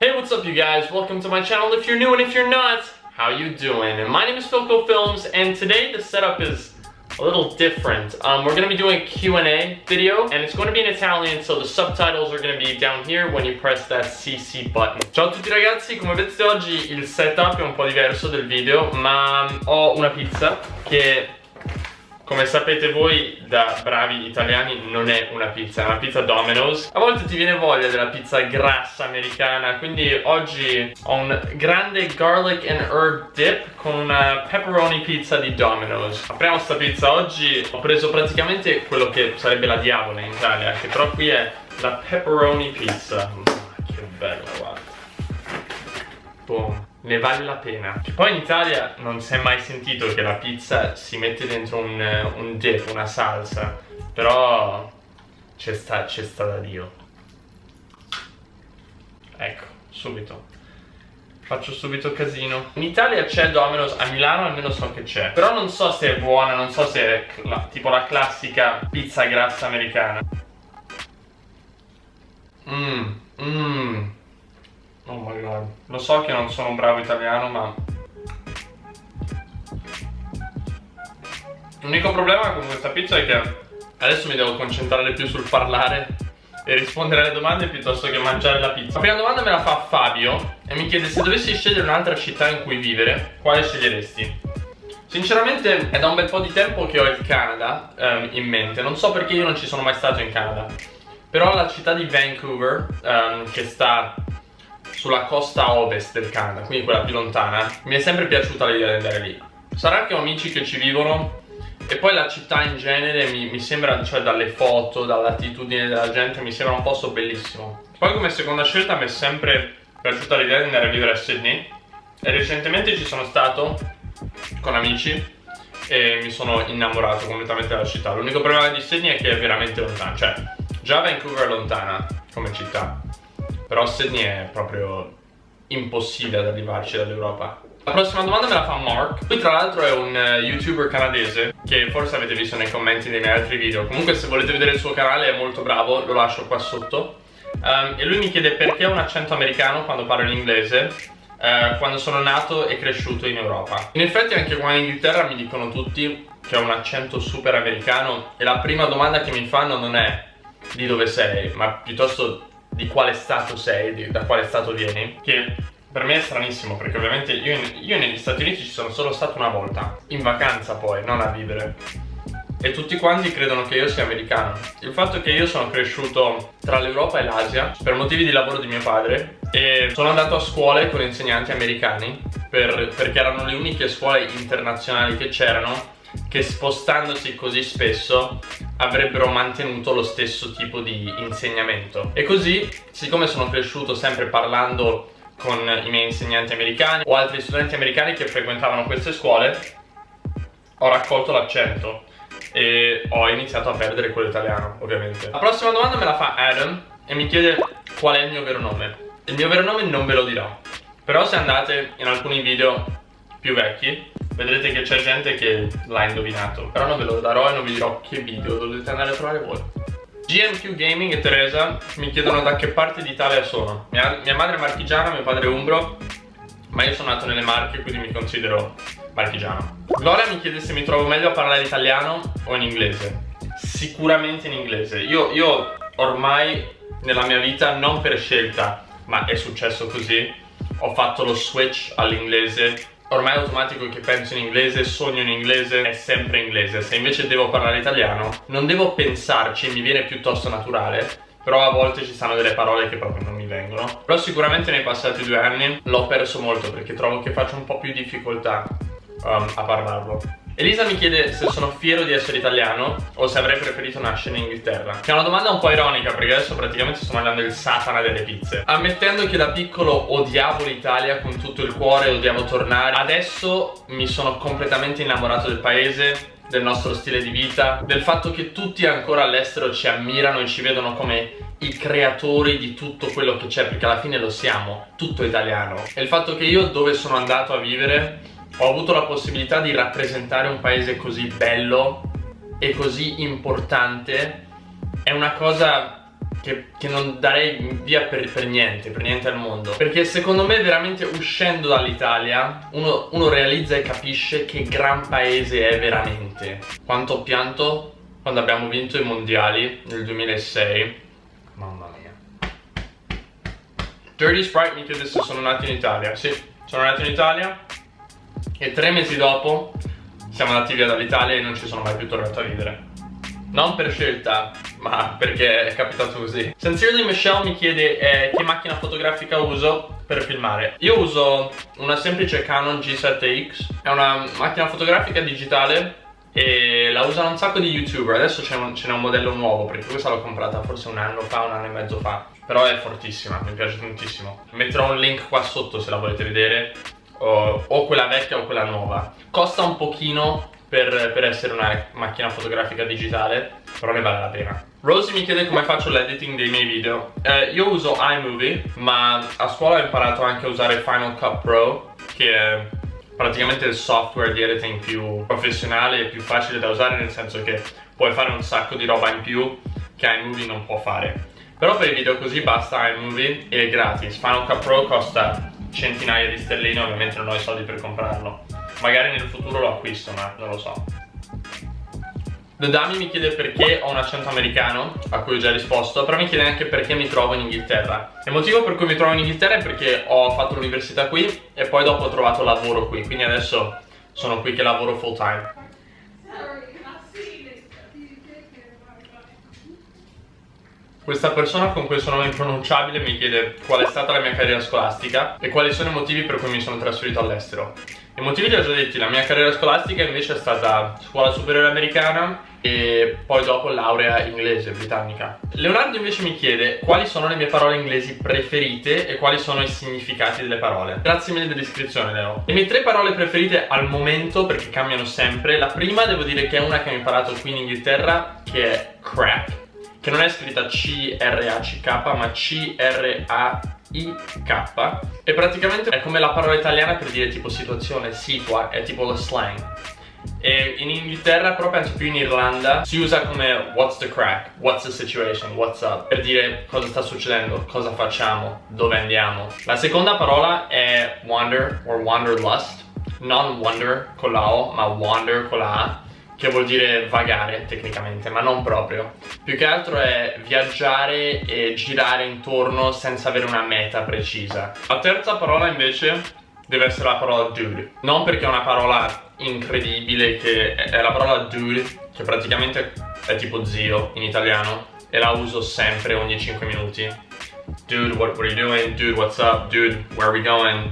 Hey, what's up you guys? Welcome to my channel. If you're new and if you're not, how you doing? My name is Philco Films and today the setup is a little different. We're going to be doing a Q&A video and it's going to be in Italian, so the subtitles are going to be down here when you press that CC button. Ciao a tutti ragazzi, come vedete oggi il setup è un po' diverso del video, ma ho una pizza che, come sapete voi da bravi italiani, non è una pizza, è una pizza Domino's. A volte ti viene voglia della pizza grassa americana, quindi oggi ho un grande garlic and herb dip con una pepperoni pizza di Domino's. Apriamo sta pizza. Oggi ho preso praticamente quello che sarebbe la diavola in Italia, che però qui è la pepperoni pizza. Che bella, guarda. Boom. Ne vale la pena. Che poi in Italia non si è mai sentito che la pizza si mette dentro un dip, una salsa. Però c'è sta da Dio. Ecco, subito. Faccio subito casino. In Italia c'è Domino's, a Milano almeno so che c'è. Però non so se è buona, non so se è tipo la classica pizza grassa americana. Oh my god. Lo so che non sono un bravo italiano, ma l'unico problema con questa pizza è che adesso mi devo concentrare più sul parlare e rispondere alle domande piuttosto che mangiare la pizza. La prima domanda me la fa Fabio e mi chiede: se dovessi scegliere un'altra città in cui vivere, quale sceglieresti? Sinceramente è da un bel po' di tempo che ho il Canada in mente. Non so perché io non ci sono mai stato in Canada, però la città di Vancouver, che sta sulla costa ovest del Canada, quindi quella più lontana, mi è sempre piaciuta l'idea di andare lì. Sarà che ho amici che ci vivono e poi la città in genere mi sembra, cioè dalle foto, dall'attitudine della gente, mi sembra un posto bellissimo. Poi come seconda scelta mi è sempre piaciuta l'idea di andare a vivere a Sydney e recentemente ci sono stato con amici e mi sono innamorato completamente della città. L'unico problema di Sydney è che è veramente lontana, cioè già Vancouver è lontana come città, però Sydney è proprio impossibile ad arrivarci dall'Europa. La prossima domanda me la fa Mark. Lui tra l'altro è un youtuber canadese che forse avete visto nei commenti dei miei altri video. Comunque se volete vedere il suo canale è molto bravo, lo lascio qua sotto. E lui mi chiede perché ho un accento americano quando parlo in inglese, quando sono nato e cresciuto in Europa. In effetti anche qua in Inghilterra mi dicono tutti che ho un accento super americano e la prima domanda che mi fanno non è di dove sei, ma piuttosto di quale stato sei, da quale stato vieni, che per me è stranissimo perché ovviamente io negli Stati Uniti ci sono solo stato una volta, in vacanza poi, non a vivere, e tutti quanti credono che io sia americano. Il fatto è che io sono cresciuto tra l'Europa e l'Asia per motivi di lavoro di mio padre e sono andato a scuole con insegnanti americani perché erano le uniche scuole internazionali che c'erano che spostandosi così spesso avrebbero mantenuto lo stesso tipo di insegnamento. E così, siccome sono cresciuto sempre parlando con i miei insegnanti americani o altri studenti americani che frequentavano queste scuole, ho raccolto l'accento e ho iniziato a perdere quello italiano, ovviamente. La prossima domanda me la fa Adam e mi chiede qual è il mio vero nome. Il mio vero nome non ve lo dirò, però se andate in alcuni video più vecchi vedrete che c'è gente che l'ha indovinato, però non ve lo darò e non vi dirò che video, dovete andare a trovare voi. GMQ Gaming e Teresa mi chiedono da che parte d'Italia sono. Mia madre è marchigiana, mio padre è umbro, ma io sono nato nelle Marche, quindi mi considero marchigiano. Gloria mi chiede se mi trovo meglio a parlare italiano o in inglese. Sicuramente in inglese. Io ormai nella mia vita, non per scelta, ma è successo così, ho fatto lo switch all'inglese. Ormai è automatico che penso in inglese, sogno in inglese, è sempre inglese. Se invece devo parlare italiano, non devo pensarci, mi viene piuttosto naturale, però a volte ci stanno delle parole che proprio non mi vengono. Però sicuramente nei passati 2 anni l'ho perso molto perché trovo che faccio un po' più difficoltà a parlarlo. Elisa mi chiede se sono fiero di essere italiano o se avrei preferito nascere in Inghilterra. Che è una domanda un po' ironica perché adesso praticamente sto mangiando il satana delle pizze. Ammettendo che da piccolo odiavo l'Italia con tutto il cuore, odiavo tornare, adesso mi sono completamente innamorato del paese, del nostro stile di vita, del fatto che tutti ancora all'estero ci ammirano e ci vedono come i creatori di tutto quello che c'è, perché alla fine lo siamo, tutto italiano. E il fatto che io dove sono andato a vivere ho avuto la possibilità di rappresentare un paese così bello e così importante è una cosa che non darei via per niente al mondo. Perché secondo me veramente uscendo dall'Italia uno realizza e capisce che gran paese è veramente. Quanto ho pianto quando abbiamo vinto i mondiali nel 2006. Mamma mia. Dirty Sprite mi chiede se sono nato in Italia. Sì, sono nato in Italia e 3 mesi dopo siamo andati via dall'Italia e non ci sono mai più tornato a vivere. Non per scelta, ma perché è capitato così. Sincerely Michelle mi chiede che macchina fotografica uso per filmare. Io uso una semplice Canon G7X. È una macchina fotografica digitale e la usano un sacco di YouTuber. Adesso ce n'è un modello nuovo, perché questa l'ho comprata forse un anno e mezzo fa. Però è fortissima, mi piace tantissimo. Metterò un link qua sotto se la volete vedere. O quella vecchia o quella nuova. Costa un pochino per essere una macchina fotografica digitale, però ne vale la pena. Rosie mi chiede come faccio l'editing dei miei video. Io uso iMovie, ma a scuola ho imparato anche a usare Final Cut Pro, che è praticamente il software di editing più professionale e più facile da usare, nel senso che puoi fare un sacco di roba in più che iMovie non può fare. Però per i video così basta iMovie e è gratis. Final Cut Pro costa centinaia di sterline, ovviamente non ho i soldi per comprarlo. Magari nel futuro lo acquisto, ma non lo so. The Dami mi chiede perché ho un accento americano, a cui ho già risposto, però mi chiede anche perché mi trovo in Inghilterra. Il motivo per cui mi trovo in Inghilterra è perché ho fatto l'università qui e poi dopo ho trovato lavoro qui, quindi adesso sono qui che lavoro full time. Questa persona con questo nome impronunciabile mi chiede qual è stata la mia carriera scolastica e quali sono i motivi per cui mi sono trasferito all'estero. I motivi li ho già detti. La mia carriera scolastica invece è stata scuola superiore americana e poi dopo laurea inglese britannica. Leonardo invece mi chiede quali sono le mie parole inglesi preferite e quali sono i significati delle parole. Grazie mille dell'iscrizione, Leo. Le mie 3 parole preferite al momento, perché cambiano sempre. La prima devo dire che è una che ho imparato qui in Inghilterra, che è crack, che non è scritta C-R-A-C-K ma C-R-A-I-K, e praticamente è come la parola italiana per dire tipo situazione, situa, è tipo lo slang. E in Inghilterra, però penso più in Irlanda, si usa come what's the crack, what's the situation, what's up, per dire cosa sta succedendo, cosa facciamo, dove andiamo. La seconda parola è wander o wanderlust, non wonder con la O ma wander con la A, che vuol dire vagare tecnicamente, ma non proprio. Più che altro è viaggiare e girare intorno senza avere una meta precisa. La terza parola invece deve essere la parola dude. Non perché è una parola incredibile, che è la parola dude, che praticamente è tipo zio in italiano, e la uso sempre ogni 5 minuti. Dude, what are you doing? Dude, what's up? Dude, where are we going?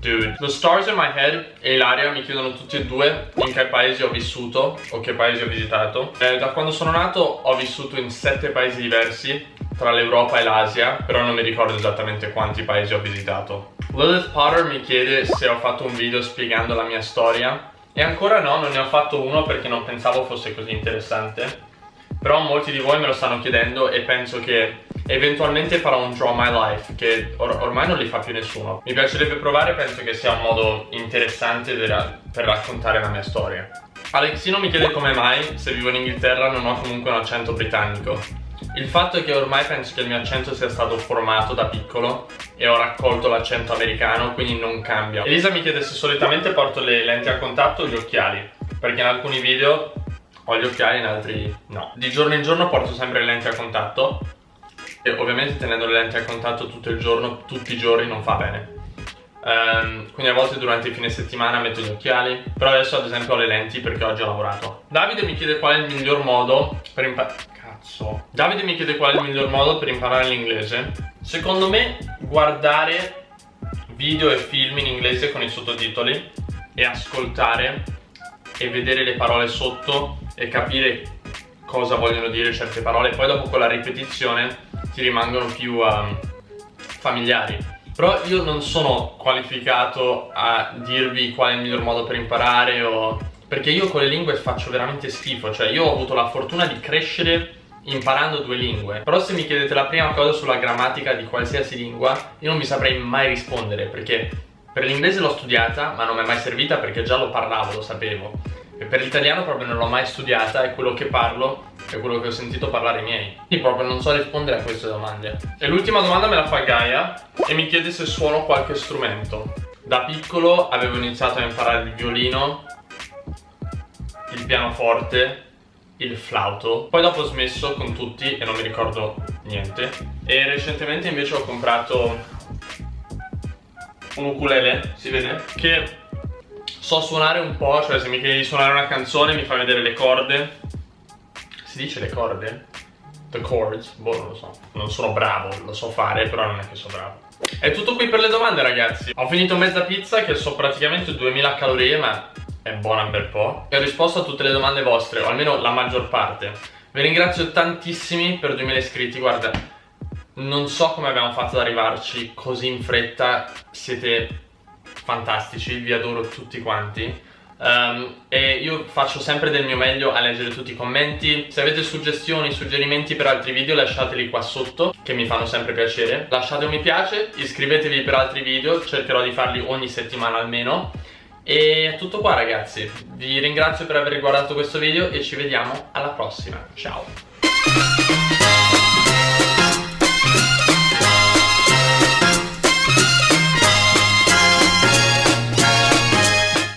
Dude. The Stars in My Head e Ilaria mi chiedono tutti e due in che paesi ho vissuto o che paesi ho visitato. Da quando sono nato ho vissuto in 7 paesi diversi, tra l'Europa e l'Asia, però non mi ricordo esattamente quanti paesi ho visitato. Lilith Potter mi chiede se ho fatto un video spiegando la mia storia, e ancora no, non ne ho fatto uno perché non pensavo fosse così interessante. Però molti di voi me lo stanno chiedendo e penso che eventualmente farò un Draw My Life, che ormai non li fa più nessuno. Mi piacerebbe provare, penso che sia un modo interessante per raccontare la mia storia. Alexino mi chiede come mai, se vivo in Inghilterra, non ho comunque un accento britannico. Il fatto è che ormai penso che il mio accento sia stato formato da piccolo e ho raccolto l'accento americano, quindi non cambia. Elisa mi chiede se solitamente porto le lenti a contatto o gli occhiali, perché in alcuni video ho gli occhiali, in altri no. Di giorno in giorno porto sempre le lenti a contatto, e ovviamente tenendo le lenti a contatto tutto il giorno, tutti i giorni, non fa bene. Quindi a volte durante il fine settimana metto gli occhiali, però adesso ad esempio ho le lenti perché oggi ho lavorato. Davide mi chiede qual è il miglior modo per imparare l'inglese. Secondo me guardare video e film in inglese con i sottotitoli e ascoltare e vedere le parole sotto e capire cosa vogliono dire certe parole, poi dopo con la ripetizione ti rimangono più familiari. Però io non sono qualificato a dirvi qual è il miglior modo per imparare, perché io con le lingue faccio veramente schifo. Cioè io ho avuto la fortuna di crescere imparando 2 lingue, però se mi chiedete la prima cosa sulla grammatica di qualsiasi lingua, io non vi saprei mai rispondere, perché per l'inglese l'ho studiata ma non mi è mai servita perché già lo parlavo, lo sapevo. E per l'italiano proprio non l'ho mai studiata e quello che parlo è quello che ho sentito parlare i miei. Io proprio non so rispondere a queste domande. E l'ultima domanda me la fa Gaia e mi chiede se suono qualche strumento. Da piccolo avevo iniziato a imparare il violino, il pianoforte, il flauto, poi dopo ho smesso con tutti e non mi ricordo niente. E recentemente invece ho comprato un ukulele, si vede? Che so suonare un po', cioè se mi chiedi di suonare una canzone mi fa vedere le corde. Si dice le corde? The chords? Boh, non lo so. Non sono bravo, lo so fare, però non è che sono bravo. È tutto qui per le domande, ragazzi. Ho finito mezza pizza che so praticamente 2000 calorie, ma è buona un bel po'. E ho risposto a tutte le domande vostre, o almeno la maggior parte. Vi ringrazio tantissimi per 2000 iscritti, guarda, non so come abbiamo fatto ad arrivarci così in fretta, siete fantastici, vi adoro tutti quanti. E io faccio sempre del mio meglio a leggere tutti i commenti. Se avete suggestioni, suggerimenti per altri video, lasciateli qua sotto, che mi fanno sempre piacere. Lasciate un mi piace, iscrivetevi per altri video, cercherò di farli ogni settimana almeno. E è tutto qua, ragazzi, vi ringrazio per aver guardato questo video e ci vediamo alla prossima, ciao!